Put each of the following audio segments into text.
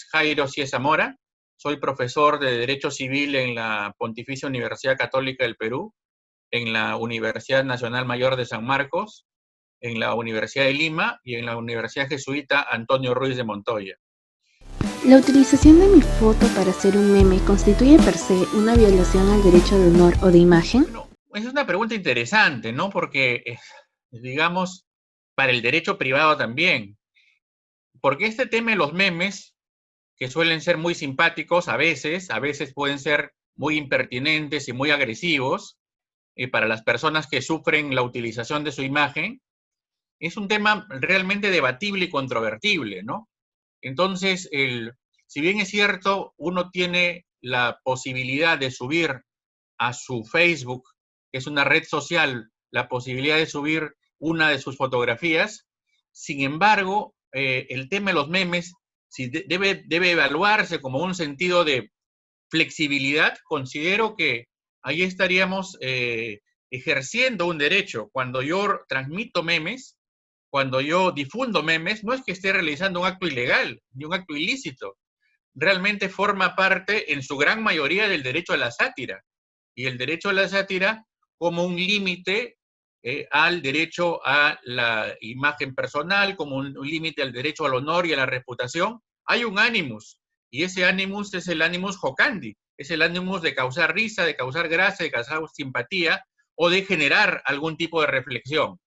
es Jairo Cieza Mora, soy profesor de Derecho Civil en la Pontificia Universidad Católica del Perú, en la Universidad Nacional Mayor de San Marcos, en la Universidad de Lima y en la Universidad Jesuita Antonio Ruiz de Montoya. ¿La utilización de mi foto para hacer un meme constituye per se una violación al derecho de honor o de imagen? Bueno, es una pregunta interesante, ¿no? Porque, digamos, para el derecho privado también. Porque este tema de los memes, que suelen ser muy simpáticos a veces pueden ser muy impertinentes y muy agresivos para las personas que sufren la utilización de su imagen, es un tema realmente debatible y controvertible, ¿no? Entonces, si bien es cierto, uno tiene la posibilidad de subir a su Facebook, que es una red social, la posibilidad de subir una de sus fotografías, sin embargo, el tema de los memes si debe evaluarse como un sentido de flexibilidad. Considero que ahí estaríamos ejerciendo un derecho. Cuando yo transmito memes, cuando yo difundo memes, no es que esté realizando un acto ilegal ni un acto ilícito. Realmente forma parte, en su gran mayoría, del derecho a la sátira. Y el derecho a la sátira como un límite al derecho a la imagen personal, como un límite al derecho al honor y a la reputación. Hay un animus, y ese animus es el animus jocandi, es el animus de causar risa, de causar gracia, de causar simpatía o de generar algún tipo de reflexión.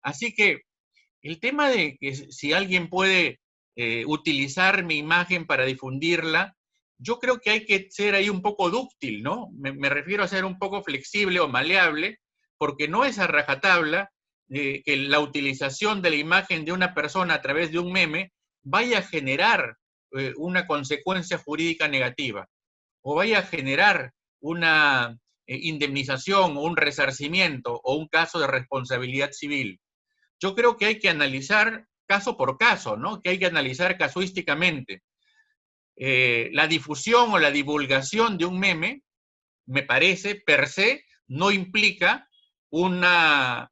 Así que el tema de que si alguien puede utilizar mi imagen para difundirla, yo creo que hay que ser ahí un poco dúctil, ¿no? Me refiero a ser un poco flexible o maleable, porque no es a rajatabla que la utilización de la imagen de una persona a través de un meme vaya a generar una consecuencia jurídica negativa o vaya a generar una indemnización o un resarcimiento o un caso de responsabilidad civil. Yo creo que hay que analizar caso por caso, ¿no? Que hay que analizar casuísticamente. La difusión o la divulgación de un meme, me parece, per se, no implica una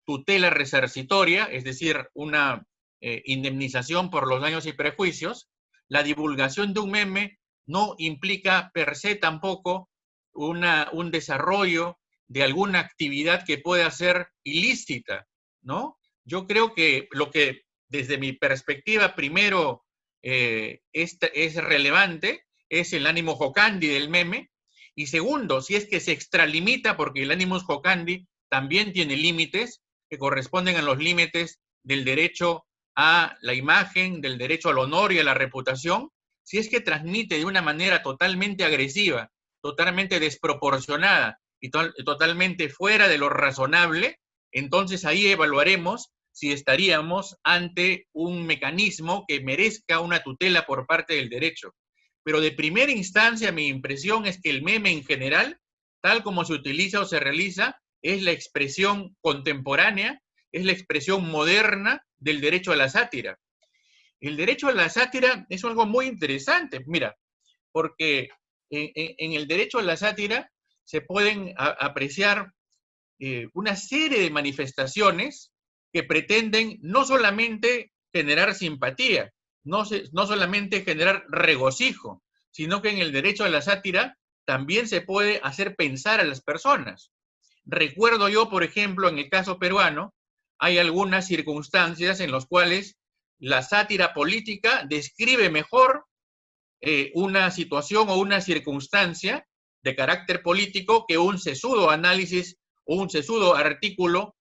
tutela resarcitoria, es decir, una indemnización por los daños y perjuicios. La divulgación de un meme no implica per se tampoco un desarrollo de alguna actividad que pueda ser ilícita, ¿no? Yo creo que lo que desde mi perspectiva primero es relevante es el ánimo jocandi del meme, y segundo, si es que se extralimita, porque el animus jocandi también tiene límites que corresponden a los límites del derecho a la imagen, del derecho al honor y a la reputación, si es que transmite de una manera totalmente agresiva, totalmente desproporcionada y totalmente fuera de lo razonable, entonces ahí evaluaremos si estaríamos ante un mecanismo que merezca una tutela por parte del derecho. Pero de primera instancia mi impresión es que el meme en general, tal como se utiliza o se realiza, es la expresión contemporánea, es la expresión moderna del derecho a la sátira. El derecho a la sátira es algo muy interesante, mira, porque en el derecho a la sátira se pueden apreciar una serie de manifestaciones que pretenden no solamente generar simpatía, no solamente generar regocijo, sino que en el derecho a la sátira también se puede hacer pensar a las personas. Recuerdo yo, por ejemplo, en el caso peruano, hay algunas circunstancias en las cuales la sátira política describe mejor una situación o una circunstancia de carácter político que un sesudo análisis o un sesudo artículo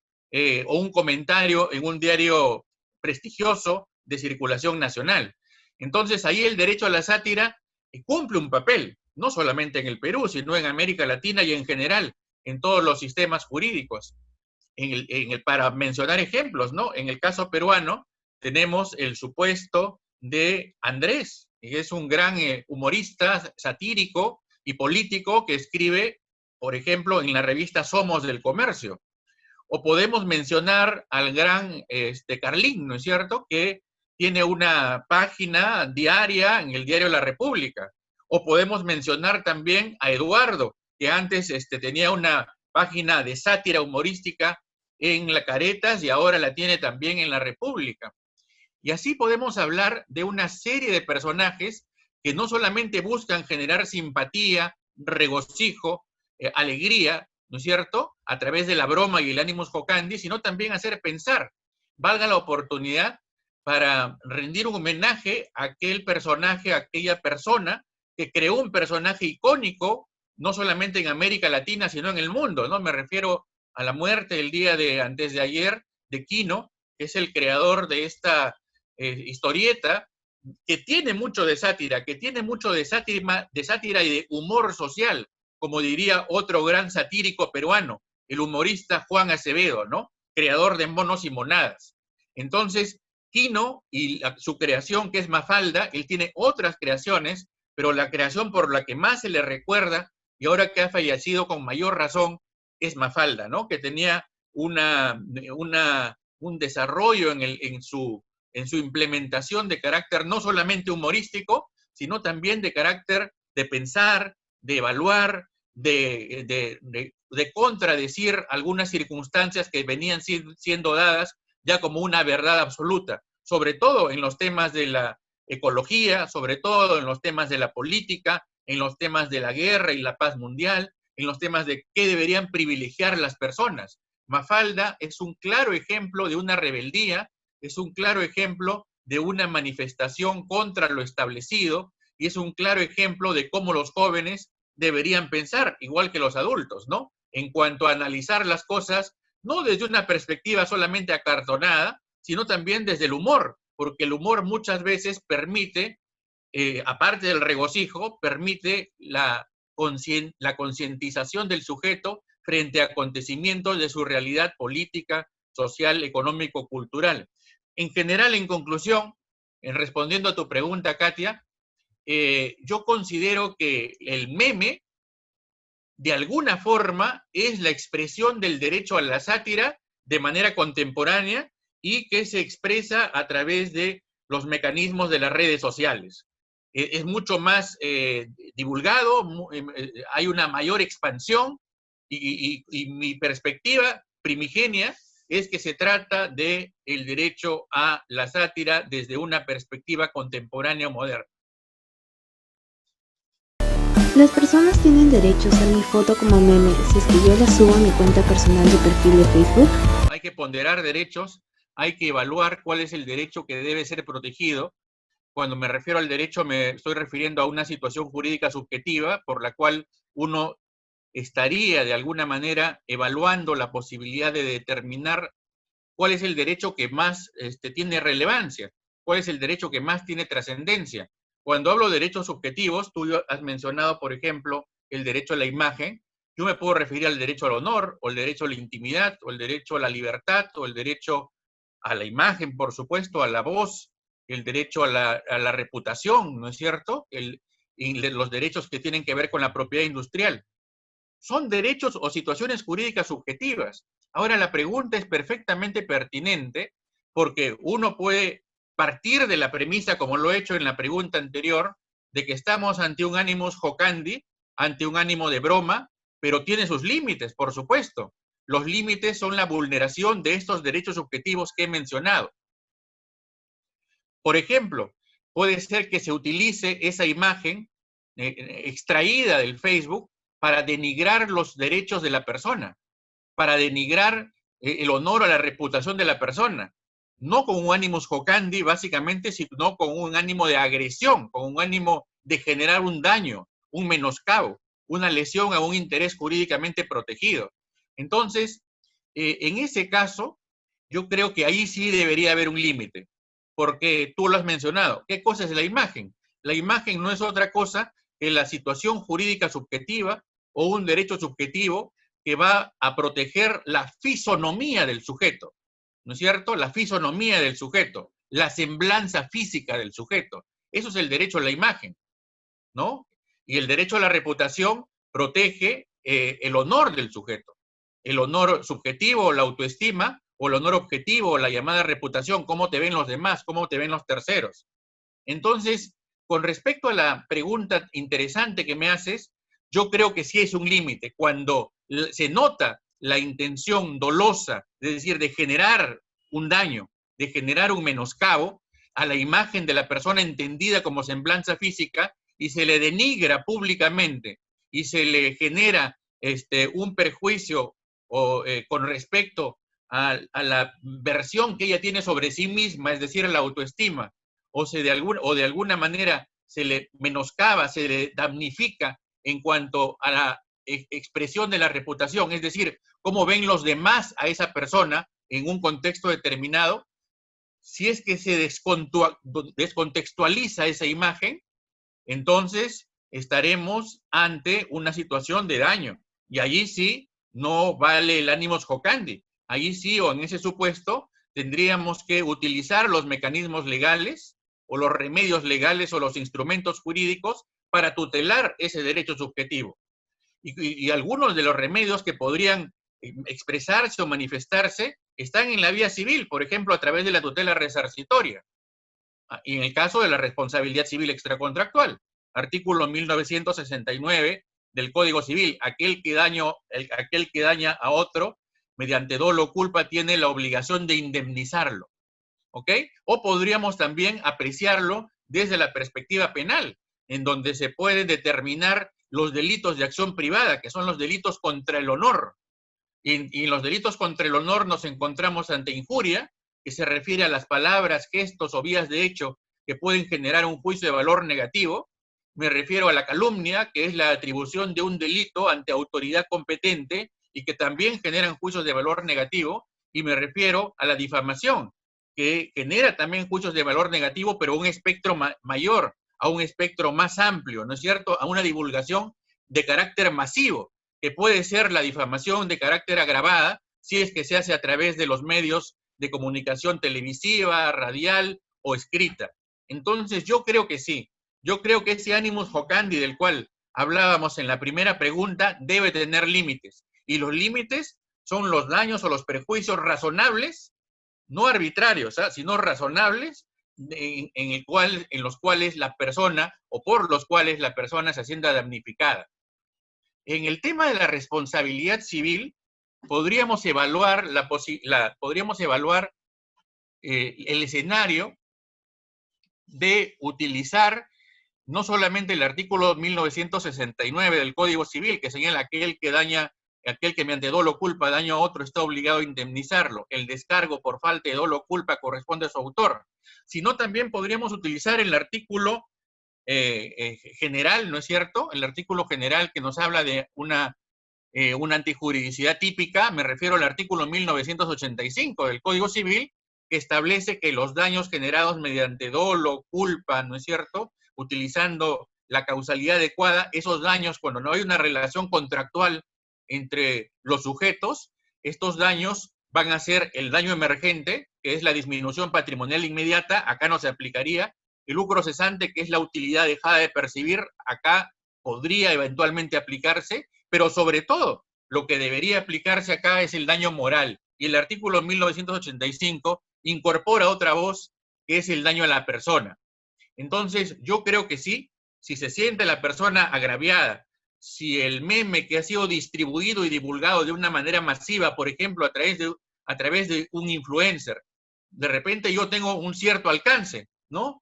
o un comentario en un diario prestigioso de circulación nacional. Entonces ahí el derecho a la sátira cumple un papel, no solamente en el Perú, sino en América Latina y en general, en todos los sistemas jurídicos. Para mencionar ejemplos, ¿no? En el caso peruano tenemos el supuesto de Andrés, que es un gran humorista satírico y político que escribe, por ejemplo, en la revista Somos del Comercio. O podemos mencionar al gran Carlín, ¿no es cierto?, que tiene una página diaria en el diario La República. O podemos mencionar también a Eduardo, que antes tenía una página de sátira humorística en La Caretas y ahora la tiene también en La República. Y así podemos hablar de una serie de personajes que no solamente buscan generar simpatía, regocijo, alegría, ¿no es cierto?, a través de la broma y el ánimos jocandi, sino también hacer pensar. Valga la oportunidad para rendir un homenaje a aquel personaje, a aquella persona que creó un personaje icónico, no solamente en América Latina, sino en el mundo, ¿no? Me refiero a la muerte el día de antes de ayer de Quino, que es el creador de esta historieta, que tiene mucho de sátira, que tiene mucho de sátira y de humor social, como diría otro gran satírico peruano, el humorista Juan Acevedo, ¿no? Creador de Monos y Monadas. Entonces, Quino y su creación, que es Mafalda, él tiene otras creaciones, pero la creación por la que más se le recuerda, y ahora que ha fallecido con mayor razón, es Mafalda, ¿no? Que tenía un desarrollo en su implementación de carácter no solamente humorístico, sino también de carácter de pensar, de evaluar, de contradecir algunas circunstancias que venían siendo dadas ya como una verdad absoluta, sobre todo en los temas de la ecología, sobre todo en los temas de la política, en los temas de la guerra y la paz mundial, en los temas de qué deberían privilegiar las personas. Mafalda es un claro ejemplo de una rebeldía, es un claro ejemplo de una manifestación contra lo establecido y es un claro ejemplo de cómo los jóvenes deberían pensar, igual que los adultos, ¿no? En cuanto a analizar las cosas, no desde una perspectiva solamente acartonada, sino también desde el humor, porque el humor muchas veces permite, aparte del regocijo, permite la concientización del sujeto frente a acontecimientos de su realidad política, social, económico, cultural. En general, en conclusión, respondiendo a tu pregunta, Katia, yo considero que el meme, de alguna forma, es la expresión del derecho a la sátira de manera contemporánea y que se expresa a través de los mecanismos de las redes sociales. Es mucho más divulgado, hay una mayor expansión y mi perspectiva primigenia es que se trata del derecho a la sátira desde una perspectiva contemporánea o moderna. Las personas tienen derecho a usar mi foto como meme si es que yo la subo a mi cuenta personal de perfil de Facebook. Hay que ponderar derechos, hay que evaluar cuál es el derecho que debe ser protegido. Cuando me refiero al derecho me estoy refiriendo a una situación jurídica subjetiva por la cual uno estaría de alguna manera evaluando la posibilidad de determinar cuál es el derecho que más tiene relevancia, cuál es el derecho que más tiene trascendencia. Cuando hablo de derechos subjetivos, tú has mencionado, por ejemplo, el derecho a la imagen. Yo me puedo referir al derecho al honor, o el derecho a la intimidad, o el derecho a la libertad, o el derecho a la imagen, por supuesto, a la voz, el derecho a la reputación, ¿no es cierto? Y los derechos que tienen que ver con la propiedad industrial. Son derechos o situaciones jurídicas subjetivas. Ahora, la pregunta es perfectamente pertinente porque uno puede partir de la premisa, como lo he hecho en la pregunta anterior, de que estamos ante un animus jocandi, ante un ánimo de broma, pero tiene sus límites, por supuesto. Los límites son la vulneración de estos derechos subjetivos que he mencionado. Por ejemplo, puede ser que se utilice esa imagen extraída del Facebook para denigrar los derechos de la persona, para denigrar el honor o la reputación de la persona, no con un animus jocandi, básicamente, sino con un ánimo de agresión, con un ánimo de generar un daño, un menoscabo, una lesión a un interés jurídicamente protegido. Entonces, en ese caso, yo creo que ahí sí debería haber un límite, porque tú lo has mencionado. ¿Qué cosa es la imagen? La imagen no es otra cosa que la situación jurídica subjetiva o un derecho subjetivo que va a proteger la fisonomía del sujeto, ¿no es cierto? La fisonomía del sujeto, la semblanza física del sujeto. Eso es el derecho a la imagen, ¿no? Y el derecho a la reputación protege el honor del sujeto. El honor subjetivo, la autoestima, o el honor objetivo, la llamada reputación, cómo te ven los demás, cómo te ven los terceros. Entonces, con respecto a la pregunta interesante que me haces, yo creo que sí es un límite. Cuando se nota la intención dolosa, es decir, de generar un daño, de generar un menoscabo, a la imagen de la persona entendida como semblanza física y se le denigra públicamente y se le genera un perjuicio con respecto a la versión que ella tiene sobre sí misma, es decir, a la autoestima, o de alguna manera se le menoscaba, se le damnifica en cuanto a la expresión de la reputación, es decir, cómo ven los demás a esa persona en un contexto determinado. Si es que se descontextualiza esa imagen, entonces estaremos ante una situación de daño. Y allí sí no vale el animus jocandi. Allí sí, o en ese supuesto, tendríamos que utilizar los mecanismos legales o los remedios legales o los instrumentos jurídicos para tutelar ese derecho subjetivo. Y algunos de los remedios que podrían expresarse o manifestarse están en la vía civil, por ejemplo, a través de la tutela resarcitoria. Y en el caso de la responsabilidad civil extracontractual, artículo 1969 del Código Civil, aquel que daña a otro mediante dolo o culpa tiene la obligación de indemnizarlo, ¿ok? O podríamos también apreciarlo desde la perspectiva penal, en donde se pueden determinar los delitos de acción privada, que son los delitos contra el honor. Y en los delitos contra el honor nos encontramos ante injuria, que se refiere a las palabras, gestos o vías de hecho que pueden generar un juicio de valor negativo. Me refiero a la calumnia, que es la atribución de un delito ante autoridad competente y que también generan juicios de valor negativo. Y me refiero a la difamación, que genera también juicios de valor negativo, pero un espectro mayor, a un espectro más amplio, ¿no es cierto? A una divulgación de carácter masivo, que puede ser la difamación de carácter agravada, si es que se hace a través de los medios de comunicación televisiva, radial o escrita. Entonces yo creo que sí, yo creo que ese animus jocandi del cual hablábamos en la primera pregunta debe tener límites, y los límites son los daños o los perjuicios razonables, no arbitrarios, sino razonables, en los cuales la persona, o por los cuales la persona se sienta damnificada. En el tema de la responsabilidad civil, podríamos evaluar, el escenario de utilizar no solamente el artículo 1969 del Código Civil, que señala aquel que mediante dolo o culpa daño a otro está obligado a indemnizarlo. El descargo por falta de dolo o culpa corresponde a su autor. Sino también podríamos utilizar el artículo general, ¿no es cierto? El artículo general que nos habla de una antijuridicidad típica, me refiero al artículo 1985 del Código Civil, que establece que los daños generados mediante dolo, culpa, ¿no es cierto?, utilizando la causalidad adecuada, esos daños, cuando no hay una relación contractual entre los sujetos, estos daños van a ser el daño emergente, que es la disminución patrimonial inmediata, acá no se aplicaría, el lucro cesante, que es la utilidad dejada de percibir, acá podría eventualmente aplicarse, pero sobre todo, lo que debería aplicarse acá es el daño moral. Y el artículo 1985 incorpora otra voz, que es el daño a la persona. Entonces, yo creo que sí, si se siente la persona agraviada, si el meme que ha sido distribuido y divulgado de una manera masiva, por ejemplo, a través de un influencer, de repente yo tengo un cierto alcance, ¿no?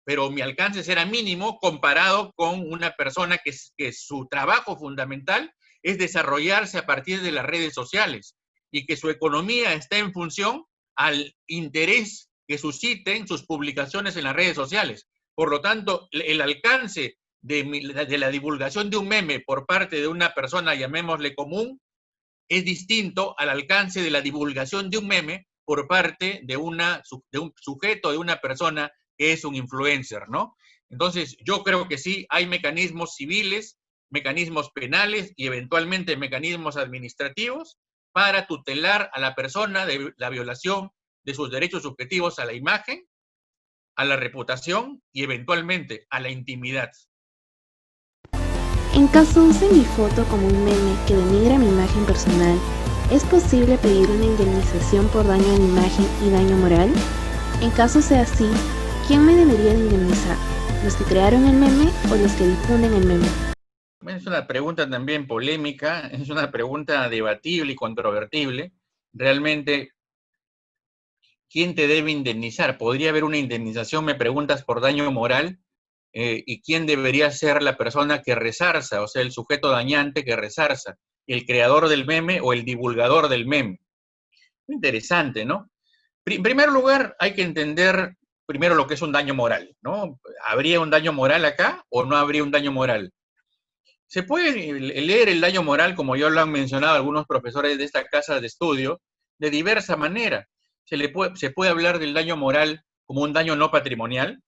Pero mi alcance será mínimo comparado con una persona que su trabajo fundamental es desarrollarse a partir de las redes sociales y que su economía está en función al interés que susciten sus publicaciones en las redes sociales. Por lo tanto, el alcance de la divulgación de un meme por parte de una persona, llamémosle común, es distinto al alcance de la divulgación de un meme por parte de un sujeto, de una persona que es un influencer, ¿no? Entonces, yo creo que sí, hay mecanismos civiles, mecanismos penales y eventualmente mecanismos administrativos para tutelar a la persona de la violación de sus derechos subjetivos a la imagen, a la reputación y eventualmente a la intimidad. En caso use mi foto como un meme que denigra mi imagen personal, ¿es posible pedir una indemnización por daño a la imagen y daño moral? En caso sea así, ¿quién me debería de indemnizar? ¿Los que crearon el meme o los que difunden el meme? Es una pregunta también polémica, es una pregunta debatible y controvertible. Realmente ¿quién te debe indemnizar? ¿Podría haber una indemnización, me preguntas, por daño moral? ¿Y quién debería ser la persona que resarza? O sea, el sujeto dañante que resarza. ¿El creador del meme o el divulgador del meme? Interesante, ¿no? En primer lugar, hay que entender primero lo que es un daño moral, ¿no? ¿Habría un daño moral acá o no habría un daño moral? Se puede leer el daño moral, como ya lo han mencionado algunos profesores de esta casa de estudio, de diversa manera. Se puede hablar del daño moral como un daño no patrimonial,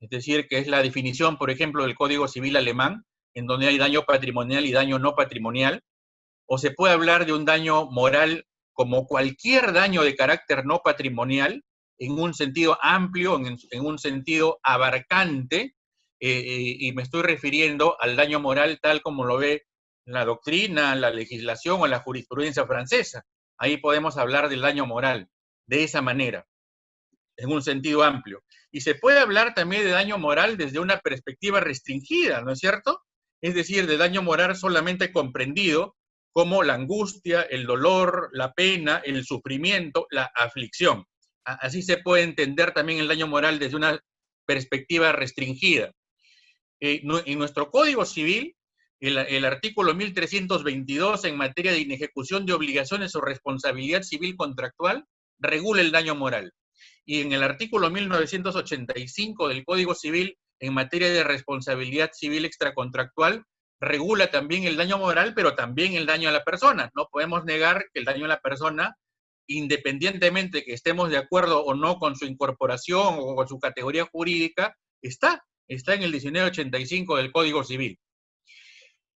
es decir, que es la definición, por ejemplo, del Código Civil alemán, en donde hay daño patrimonial y daño no patrimonial, o se puede hablar de un daño moral como cualquier daño de carácter no patrimonial, en un sentido amplio, en un sentido abarcante, y me estoy refiriendo al daño moral tal como lo ve la doctrina, la legislación o la jurisprudencia francesa. Ahí podemos hablar del daño moral de esa manera, en un sentido amplio. Y se puede hablar también de daño moral desde una perspectiva restringida, ¿no es cierto? Es decir, de daño moral solamente comprendido como la angustia, el dolor, la pena, el sufrimiento, la aflicción. Así se puede entender también el daño moral desde una perspectiva restringida. En nuestro Código Civil, el artículo 1322 en materia de inejecución de obligaciones o responsabilidad civil contractual regula el daño moral. Y en el artículo 1985 del Código Civil, en materia de responsabilidad civil extracontractual, regula también el daño moral, pero también el daño a la persona. No podemos negar que el daño a la persona, independientemente que estemos de acuerdo o no con su incorporación o con su categoría jurídica, está en el 1985 del Código Civil.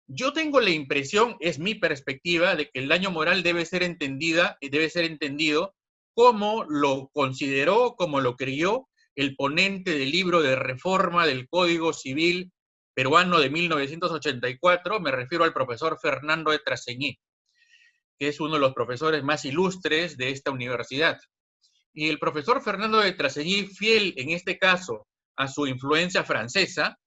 Yo tengo la impresión, es mi perspectiva, de que el daño moral debe ser entendido como lo consideró, como lo creyó el ponente del libro de reforma del Código Civil peruano de 1984, me refiero al profesor Fernando de Trasseñí, que es uno de los profesores más ilustres de esta universidad. Y el profesor Fernando de Trasseñí, fiel en este caso a su influencia francesa,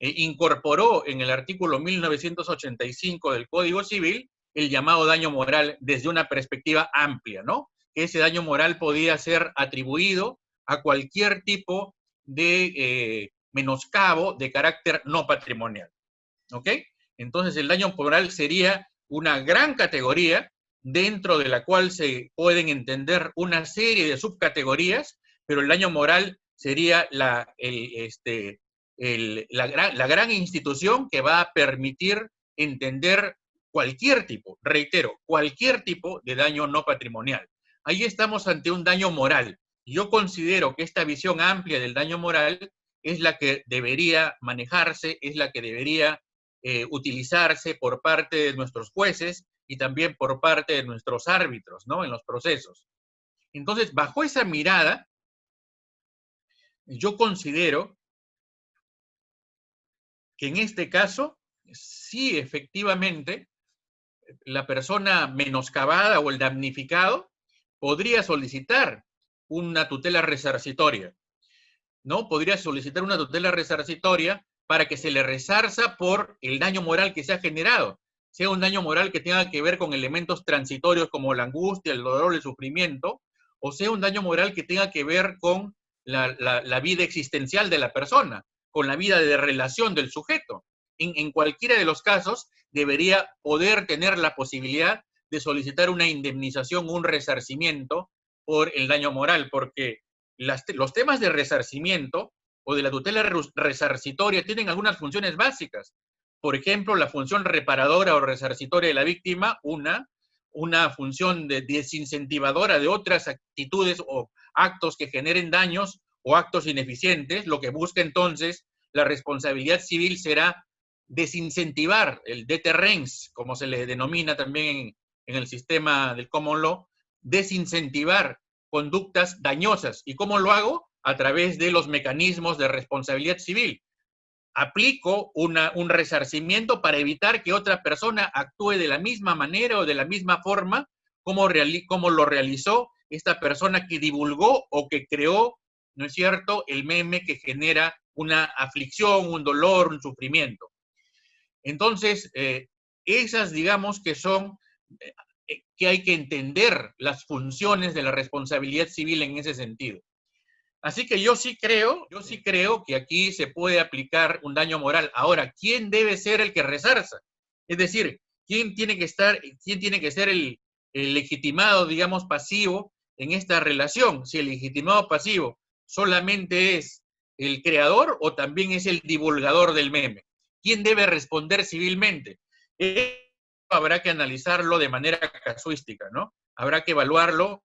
incorporó en el artículo 1985 del Código Civil el llamado daño moral desde una perspectiva amplia, ¿no? Que ese daño moral podía ser atribuido a cualquier tipo de menoscabo de carácter no patrimonial, ¿ok? Entonces el daño moral sería una gran categoría dentro de la cual se pueden entender una serie de subcategorías, pero el daño moral sería la gran institución que va a permitir entender cualquier tipo, reitero, cualquier tipo de daño no patrimonial. Ahí estamos ante un daño moral. Yo considero que esta visión amplia del daño moral es la que debería manejarse, es la que debería utilizarse por parte de nuestros jueces y también por parte de nuestros árbitros, ¿no? En los procesos. Entonces, bajo esa mirada, yo considero que en este caso, sí, efectivamente, la persona menoscabada o el damnificado podría solicitar una tutela resarcitoria, ¿no? Podría solicitar una tutela resarcitoria para que se le resarza por el daño moral que se ha generado, sea un daño moral que tenga que ver con elementos transitorios como la angustia, el dolor, el sufrimiento, o sea un daño moral que tenga que ver con la vida existencial de la persona, con la vida de relación del sujeto. En cualquiera de los casos debería poder tener la posibilidad de solicitar una indemnización, un resarcimiento por el daño moral, porque los temas de resarcimiento o de la tutela resarcitoria tienen algunas funciones básicas. Por ejemplo, la función reparadora o resarcitoria de la víctima, una función desincentivadora de otras actitudes o actos que generen daños o actos ineficientes. Lo que busca entonces la responsabilidad civil será desincentivar el deterrence, como se le denomina también en el sistema del common law, desincentivar conductas dañosas. ¿Y cómo lo hago? A través de los mecanismos de responsabilidad civil. Aplico un resarcimiento para evitar que otra persona actúe de la misma manera o de la misma forma como lo realizó esta persona que divulgó o que creó, ¿no es cierto?, el meme que genera una aflicción, un dolor, un sufrimiento. Entonces, esas digamos que son que hay que entender las funciones de la responsabilidad civil en ese sentido. Así que yo sí creo que aquí se puede aplicar un daño moral. Ahora, ¿quién debe ser el que resarza? Es decir, ¿quién tiene que ser el legitimado, digamos, pasivo en esta relación? Si el legitimado pasivo solamente es el creador o también es el divulgador del meme. ¿Quién debe responder civilmente? Habrá que analizarlo de manera casuística, ¿no? Habrá que evaluarlo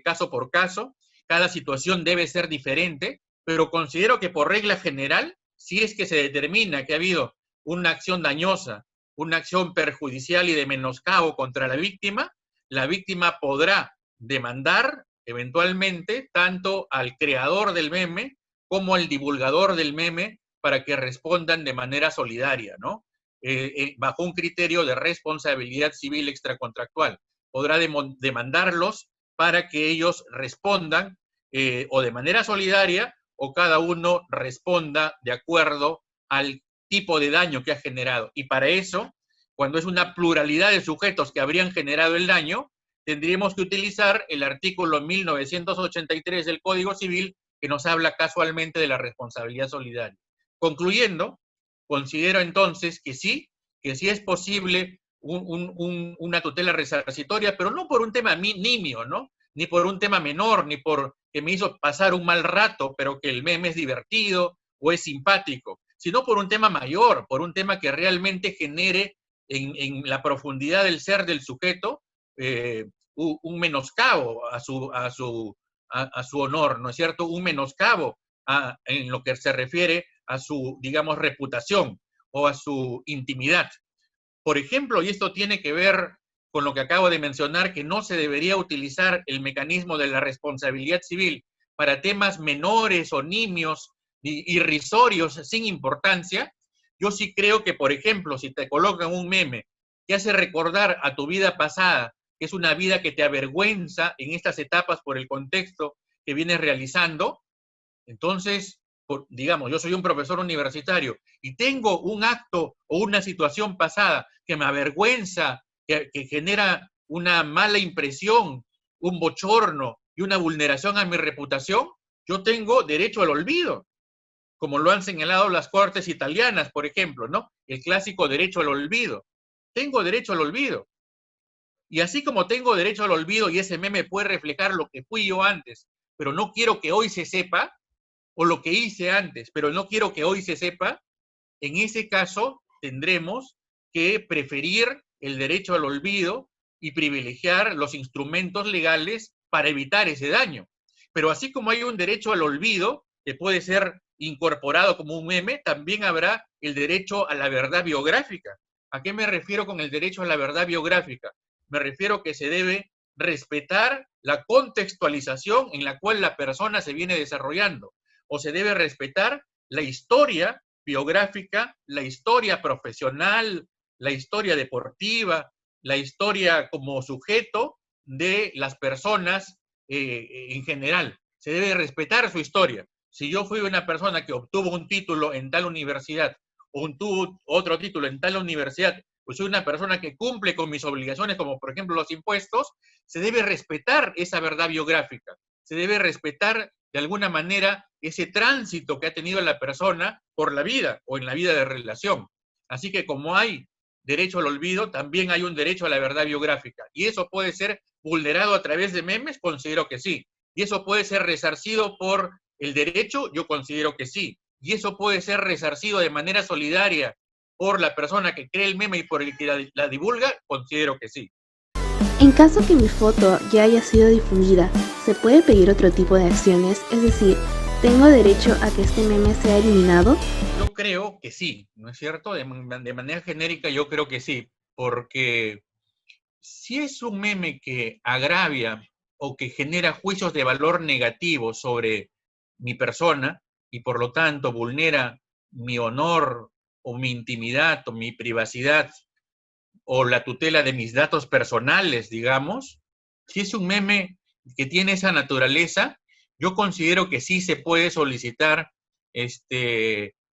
caso por caso. Cada situación debe ser diferente, pero considero que por regla general, si es que se determina que ha habido una acción dañosa, una acción perjudicial y de menoscabo contra la víctima podrá demandar eventualmente tanto al creador del meme como al divulgador del meme para que respondan de manera solidaria, ¿no? Bajo un criterio de responsabilidad civil extracontractual. Podrá demandarlos para que ellos respondan o de manera solidaria o cada uno responda de acuerdo al tipo de daño que ha generado. Y para eso, cuando es una pluralidad de sujetos que habrían generado el daño, tendríamos que utilizar el artículo 1983 del Código Civil que nos habla casualmente de la responsabilidad solidaria. Concluyendo, considero entonces que sí es posible una tutela resarcitoria, pero no por un tema nimio, ¿no? Ni por un tema menor, ni por que me hizo pasar un mal rato, pero que el meme es divertido o es simpático, sino por un tema mayor, por un tema que realmente genere en la profundidad del ser del sujeto un menoscabo a su honor, ¿no es cierto? Un menoscabo en lo que se refiere a su, digamos, reputación o a su intimidad. Por ejemplo, y esto tiene que ver con lo que acabo de mencionar, que no se debería utilizar el mecanismo de la responsabilidad civil para temas menores o nimios, irrisorios, sin importancia. Yo sí creo que, por ejemplo, si te colocan un meme que hace recordar a tu vida pasada, que es una vida que te avergüenza en estas etapas por el contexto que vienes realizando, entonces, digamos, yo soy un profesor universitario y tengo un acto o una situación pasada que me avergüenza, que genera una mala impresión, un bochorno y una vulneración a mi reputación, yo tengo derecho al olvido, como lo han señalado las cortes italianas, por ejemplo, ¿no? El clásico derecho al olvido. Tengo derecho al olvido. Y así como tengo derecho al olvido y ese meme puede reflejar lo que fui yo antes, pero no quiero que hoy se sepa, o lo que hice antes, pero no quiero que hoy se sepa, en ese caso tendremos que preferir el derecho al olvido y privilegiar los instrumentos legales para evitar ese daño. Pero así como hay un derecho al olvido, que puede ser incorporado como un meme, también habrá el derecho a la verdad biográfica. ¿A qué me refiero con el derecho a la verdad biográfica? Me refiero que se debe respetar la contextualización en la cual la persona se viene desarrollando, o se debe respetar la historia biográfica, la historia profesional, la historia deportiva, la historia como sujeto de las personas en general. Se debe respetar su historia. Si yo fui una persona que obtuvo un título en tal universidad o obtuvo otro título en tal universidad, pues soy una persona que cumple con mis obligaciones, como por ejemplo los impuestos, se debe respetar esa verdad biográfica. Se debe respetar de alguna manera ese tránsito que ha tenido la persona por la vida o en la vida de relación. Así que como hay derecho al olvido, también hay un derecho a la verdad biográfica. ¿Y eso puede ser vulnerado a través de memes? Considero que sí. ¿Y eso puede ser resarcido por el derecho? Yo considero que sí. ¿Y eso puede ser resarcido de manera solidaria por la persona que crea el meme y por el que la divulga? Considero que sí. En caso que mi foto ya haya sido difundida, ¿se puede pedir otro tipo de acciones? Es decir, ¿tengo derecho a que este meme sea eliminado? Yo creo que sí, ¿no es cierto? De manera genérica yo creo que sí, porque si es un meme que agravia o que genera juicios de valor negativo sobre mi persona y por lo tanto vulnera mi honor o mi intimidad o mi privacidad o la tutela de mis datos personales, digamos, si es un meme que tiene esa naturaleza, yo considero que sí se puede solicitar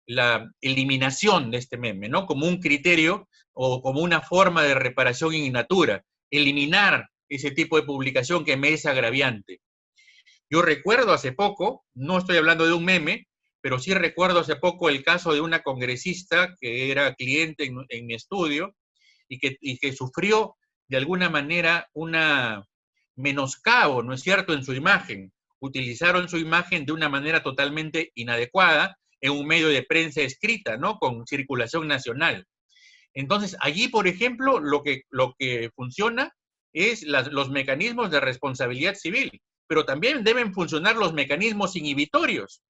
la eliminación de este meme, ¿no? Como un criterio o como una forma de reparación in natura. eliminar ese tipo de publicación que me es agraviante. Yo recuerdo hace poco, no estoy hablando de un meme, pero sí recuerdo hace poco el caso de una congresista que era cliente en mi estudio y que sufrió de alguna manera una menoscabo, ¿no es cierto?, en su imagen. Utilizaron su imagen de una manera totalmente inadecuada en un medio de prensa escrita, ¿no?, con circulación nacional. Entonces, allí, por ejemplo, lo que funciona es los mecanismos de responsabilidad civil, pero también deben funcionar los mecanismos inhibitorios.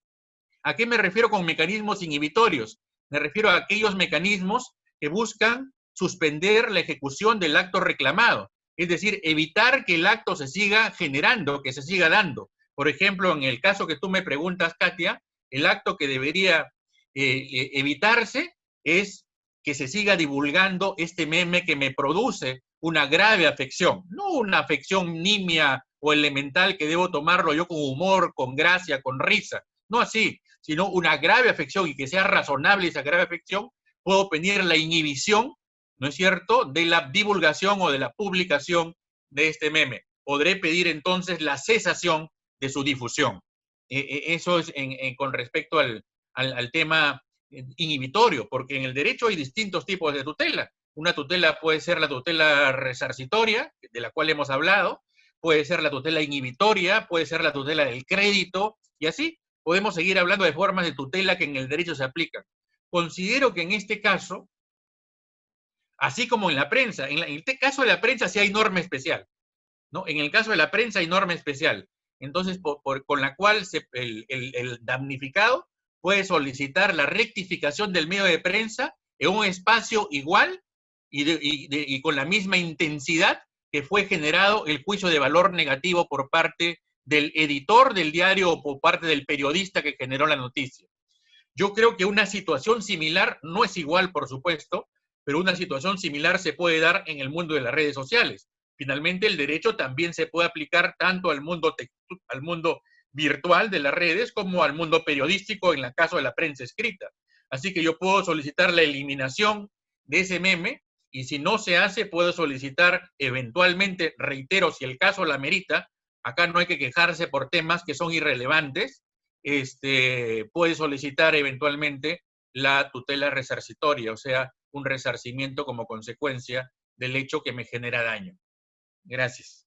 ¿A qué me refiero con mecanismos inhibitorios? Me refiero a aquellos mecanismos que buscan suspender la ejecución del acto reclamado, es decir, evitar que el acto se siga generando, que se siga dando. Por ejemplo, en el caso que tú me preguntas, Katia, el acto que debería evitarse es que se siga divulgando este meme que me produce una grave afección, no una afección nimia o elemental que debo tomarlo yo con humor, con gracia, con risa, no así, sino una grave afección y que sea razonable esa grave afección, puedo pedir la inhibición, ¿no es cierto?, de la divulgación o de la publicación de este meme. Podré pedir entonces la cesación de su difusión. Eso es con respecto al tema inhibitorio, porque en el derecho hay distintos tipos de tutela. Una tutela puede ser la tutela resarcitoria, de la cual hemos hablado, puede ser la tutela inhibitoria, puede ser la tutela del crédito, y así podemos seguir hablando de formas de tutela que en el derecho se aplican. Considero que en este caso, así como en la prensa, en el caso de la prensa sí hay norma especial, ¿no? En el caso de la prensa hay norma especial, entonces con la cual el damnificado puede solicitar la rectificación del medio de prensa en un espacio igual y con la misma intensidad que fue generado el juicio de valor negativo por parte del editor del diario o por parte del periodista que generó la noticia. Yo creo que una situación similar, no es igual, por supuesto, pero una situación similar se puede dar en el mundo de las redes sociales. Finalmente, el derecho también se puede aplicar tanto al mundo virtual de las redes como al mundo periodístico en el caso de la prensa escrita. Así que yo puedo solicitar la eliminación de ese meme y si no se hace, puedo solicitar eventualmente, reitero, si el caso la amerita, acá no hay que quejarse por temas que son irrelevantes, puede solicitar eventualmente la tutela resarcitoria, o sea, un resarcimiento como consecuencia del hecho que me genera daño. Gracias.